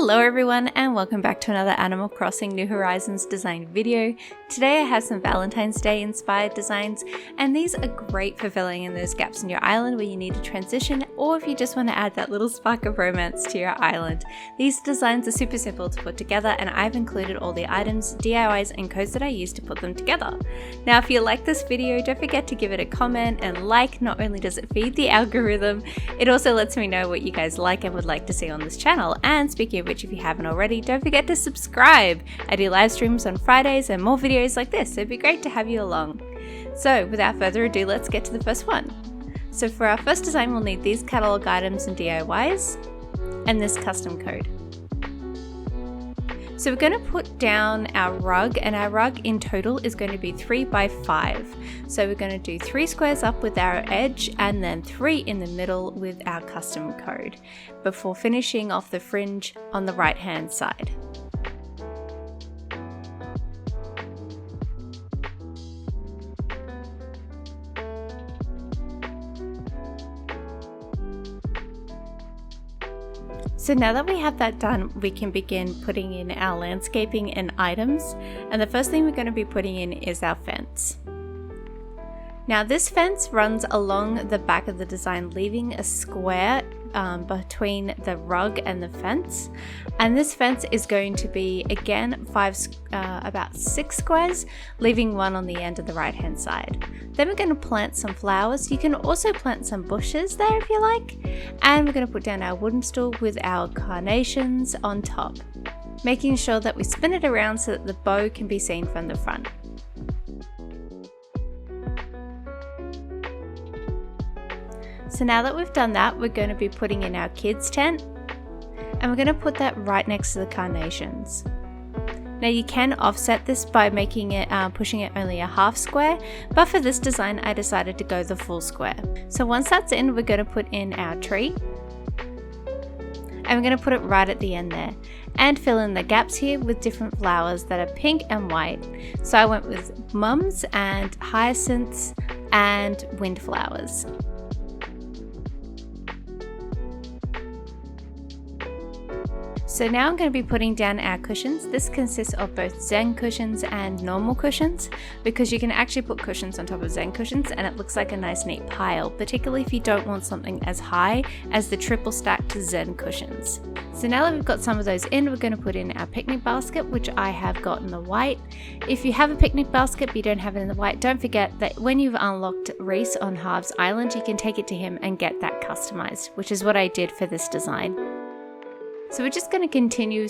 Hello everyone and welcome back to another Animal Crossing New Horizons design video. Today I have some Valentine's Day inspired designs, and these are great for filling in those gaps in your island where you need to transition, or if you just want to add that little spark of romance to your island. These designs are super simple to put together, and I've included all the items, DIYs and codes that I use to put them together. Now if you like this video, don't forget to give it a comment and like. Not only does it feed the algorithm, it also lets me know what you guys like and would like to see on this channel. And speaking of which, if you haven't already, don't forget to subscribe. I do live streams on Fridays and more videos like this, so it'd be great to have you along. So without further ado, let's get to the first one. So for our first design, we'll need these catalog items and DIYs and this custom code. So we're going to put down our rug, and our rug in total is going to be 3 by 5. So we're going to do 3 squares up with our edge and then 3 in the middle with our custom code before finishing off the fringe on the right hand side. So now that we have that done, we can begin putting in our landscaping and items. And the first thing we're going to be putting in is our fence. Now this fence runs along the back of the design, leaving a square between the rug and the fence. And this fence is going to be again about 6 squares, leaving 1 on the end of the right hand side. Then we're going to plant some flowers. You can also plant some bushes there if you like. And we're going to put down our wooden stool with our carnations on top, making sure that we spin it around so that the bow can be seen from the front. So now that we've done that, we're going to be putting in our kids' tent, and we're going to put that right next to the carnations. Now you can offset this by making it pushing it only a half square, but for this design I decided to go the full square. So once that's in, we're going to put in our tree, and we're going to put it right at the end there and fill in the gaps here with different flowers that are pink and white. So I went with mums and hyacinths and windflowers. So now I'm going to be putting down our cushions. This consists of both Zen cushions and normal cushions, because you can actually put cushions on top of Zen cushions and it looks like a nice neat pile, particularly if you don't want something as high as the triple stacked Zen cushions. So now that we've got some of those in, we're going to put in our picnic basket, which I have got in the white. If you have a picnic basket but you don't have it in the white, don't forget that when you've unlocked Reese on Harv's Island, you can take it to him and get that customized, which is what I did for this design. So we're just going to continue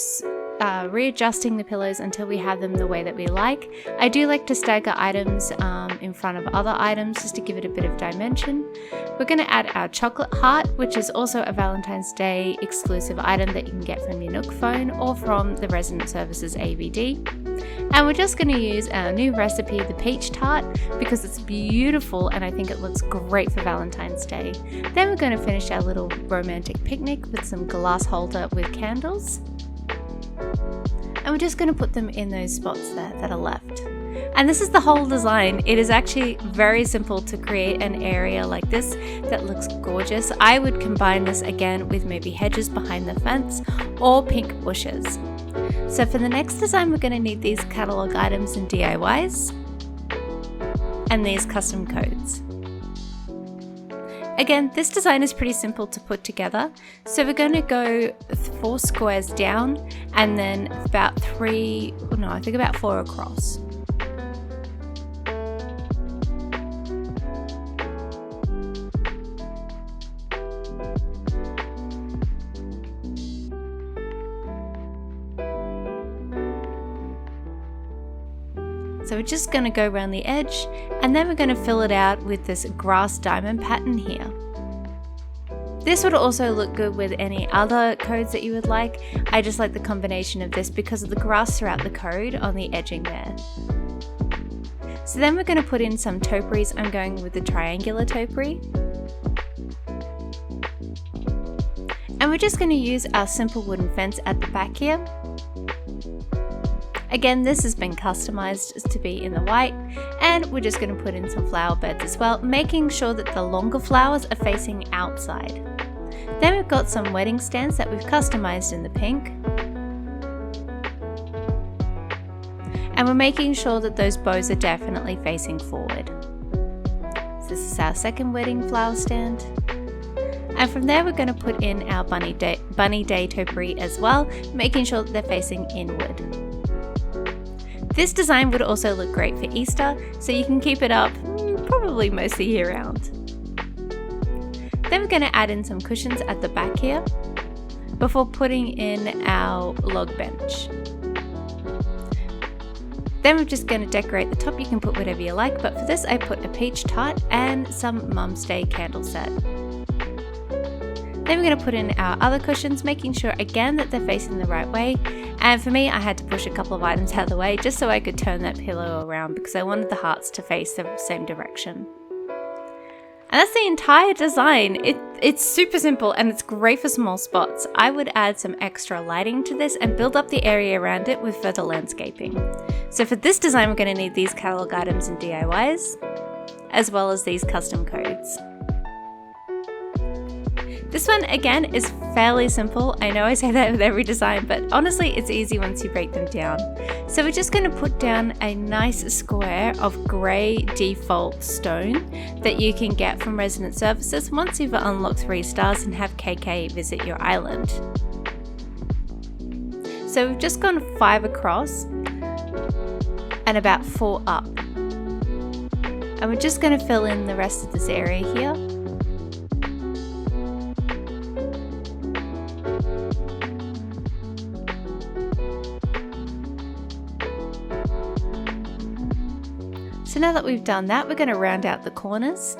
readjusting the pillows until we have them the way that we like. I do like to stagger items in front of other items just to give it a bit of dimension. We're going to add our chocolate heart, which is also a Valentine's Day exclusive item that you can get from your Nook phone or from the Resident Services AVD. And we're just going to use our new recipe, the peach tart, because it's beautiful and I think it looks great for Valentine's Day. Then we're going to finish our little romantic picnic with some glass holder with candles. And we're just going to put them in those spots there that are left. And this is the whole design. It is actually very simple to create an area like this that looks gorgeous. I would combine this again with maybe hedges behind the fence or pink bushes. So for the next design, we're going to need these catalog items and DIYs and these custom codes. Again, this design is pretty simple to put together. So we're going to go 4 squares down and then about 4 across. So we're just going to go around the edge, and then we're going to fill it out with this grass diamond pattern here. This would also look good with any other codes that you would like. I just like the combination of this because of the grass throughout the code on the edging there. So then we're going to put in some topiaries. I'm going with the triangular topiary. And we're just going to use our simple wooden fence at the back here. Again, this has been customized to be in the white, and we're just going to put in some flower beds as well, making sure that the longer flowers are facing outside. Then we've got some wedding stands that we've customized in the pink. And we're making sure that those bows are definitely facing forward. So this is our second wedding flower stand. And from there we're going to put in our bunny day topiary as well, making sure that they're facing inward. This design would also look great for Easter, so you can keep it up probably most of the year round. Then we're going to add in some cushions at the back here before putting in our log bench. Then we're just going to decorate the top. You can put whatever you like, but for this I put a peach tart and some Mum's Day candle set. Then we're going to put in our other cushions, making sure again that they're facing the right way. And for me, I had to push a couple of items out of the way just so I could turn that pillow around because I wanted the hearts to face the same direction. And that's the entire design. It's super simple and it's great for small spots. I would add some extra lighting to this and build up the area around it with further landscaping. So for this design, we're going to need these catalog items and DIYs, as well as these custom codes. This one, again, is fairly simple. I know I say that with every design, but honestly, it's easy once you break them down. So we're just going to put down a nice square of grey default stone that you can get from Resident Services once you've unlocked 3 stars and have KK visit your island. So we've just gone 5 across and about 4 up. And we're just going to fill in the rest of this area here. So now that we've done that, we're going to round out the corners.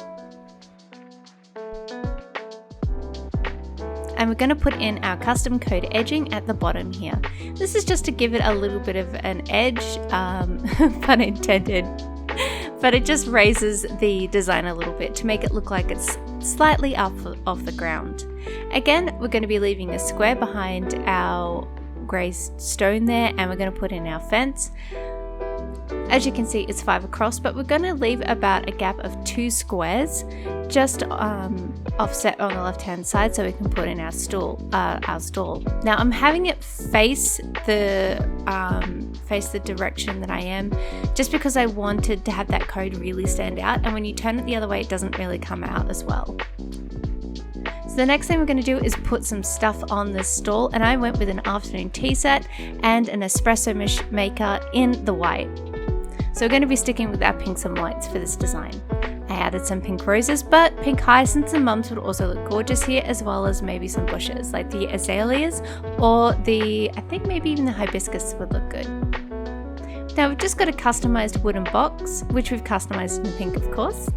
And we're going to put in our custom code edging at the bottom here. This is just to give it a little bit of an edge, pun intended, but it just raises the design a little bit to make it look like it's slightly up off the ground. Again, we're going to be leaving a square behind our grey stone there, and we're going to put in our fence. As you can see, it's 5 across, but we're going to leave about a gap of 2 squares just offset on the left hand side so we can put in our stall. Now I'm having it face the direction that I am, just because I wanted to have that code really stand out, and when you turn it the other way it doesn't really come out as well. So the next thing we're going to do is put some stuff on this stall, and I went with an afternoon tea set and an espresso maker in the white. So we're going to be sticking with our pinks and whites for this design. I added some pink roses, but pink hyacinths and mums would also look gorgeous here, as well as maybe some bushes like the azaleas or I think maybe even the hibiscus would look good. Now we've just got a customized wooden box, which we've customized in pink of course,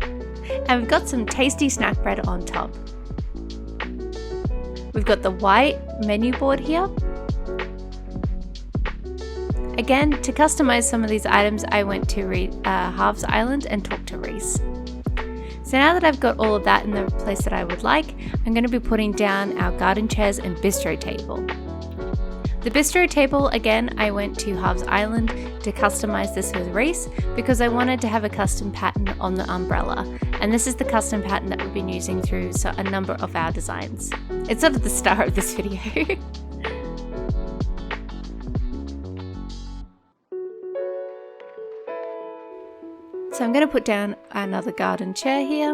and we've got some tasty snack bread on top. We've got the white menu board here. Again, to customize some of these items, I went to Halves Island and talked to Reese. So now that I've got all of that in the place that I would like, I'm going to be putting down our garden chairs and bistro table. The bistro table, again, I went to Halves Island to customize this with Reese because I wanted to have a custom pattern on the umbrella, and this is the custom pattern that we've been using through a number of our designs. It's sort of the star of this video. So I'm going to put down another garden chair here,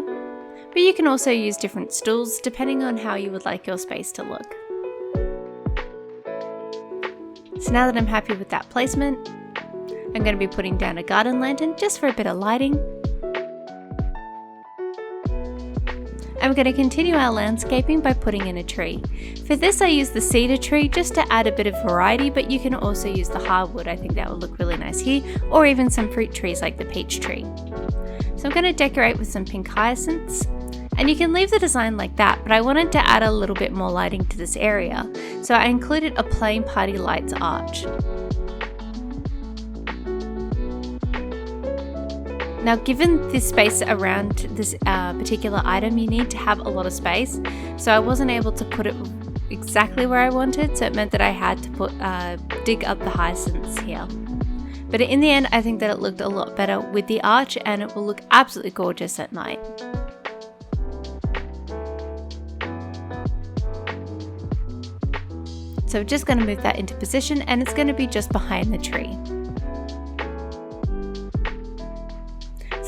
but you can also use different stools depending on how you would like your space to look. So now that I'm happy with that placement, I'm going to be putting down a garden lantern just for a bit of lighting. And we're going to continue our landscaping by putting in a tree. For this I use the cedar tree just to add a bit of variety, but you can also use the hardwood. I think that would look really nice here, or even some fruit trees like the peach tree. So I'm going to decorate with some pink hyacinths, and you can leave the design like that, but I wanted to add a little bit more lighting to this area, so I included a plain party lights arch. Now, given the space around this particular item, you need to have a lot of space, so I wasn't able to put it exactly where I wanted, so it meant that I had to dig up the hyacinths here. But in the end, I think that it looked a lot better with the arch, and it will look absolutely gorgeous at night. So we're just going to move that into position, and it's going to be just behind the tree.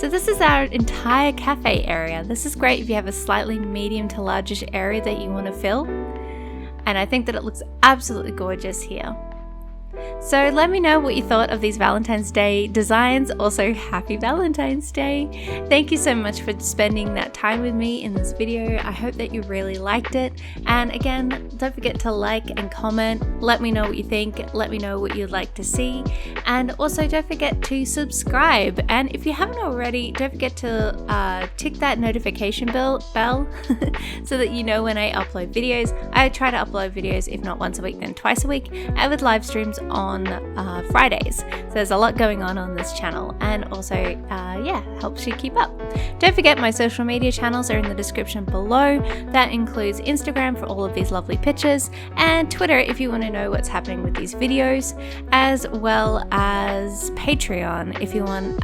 So this is our entire cafe area. This is great if you have a slightly medium to largish area that you want to fill. And I think that it looks absolutely gorgeous here. So let me know what you thought of these Valentine's Day designs. Also, happy Valentine's Day. Thank you so much for spending that time with me in this video. I hope that you really liked it. And again, don't forget to like and comment. Let me know what you think. Let me know what you'd like to see. And also don't forget to subscribe. And if you haven't already, don't forget to tick that notification bell so that you know when I upload videos. I try to upload videos, if not once a week, then twice a week, and with live streams on Fridays. So there's a lot going on this channel, and also helps you keep up. Don't forget my social media channels are in the description below. That includes Instagram for all of these lovely pictures, and Twitter if you want to know what's happening with these videos, as well as Patreon if you want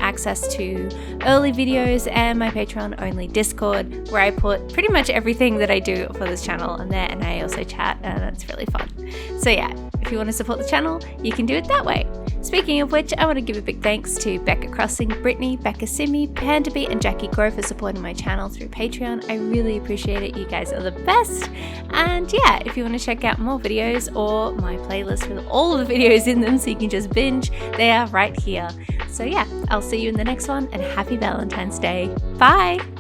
access to early videos, and my Patreon only Discord where I put pretty much everything that I do for this channel on there, and I also chat, and it's really fun. So yeah, if you want to support the channel, you can do it that way. Speaking of which, I want to give a big thanks to Becca Crossing, Brittany, Becca Simi, Pandaby, and Jackie Grove for supporting my channel through Patreon. I really appreciate it. You guys are the best. And yeah, if you want to check out more videos or my playlist with all of the videos in them so you can just binge, they are right here. So yeah, I'll see you in the next one, and happy Valentine's Day. Bye!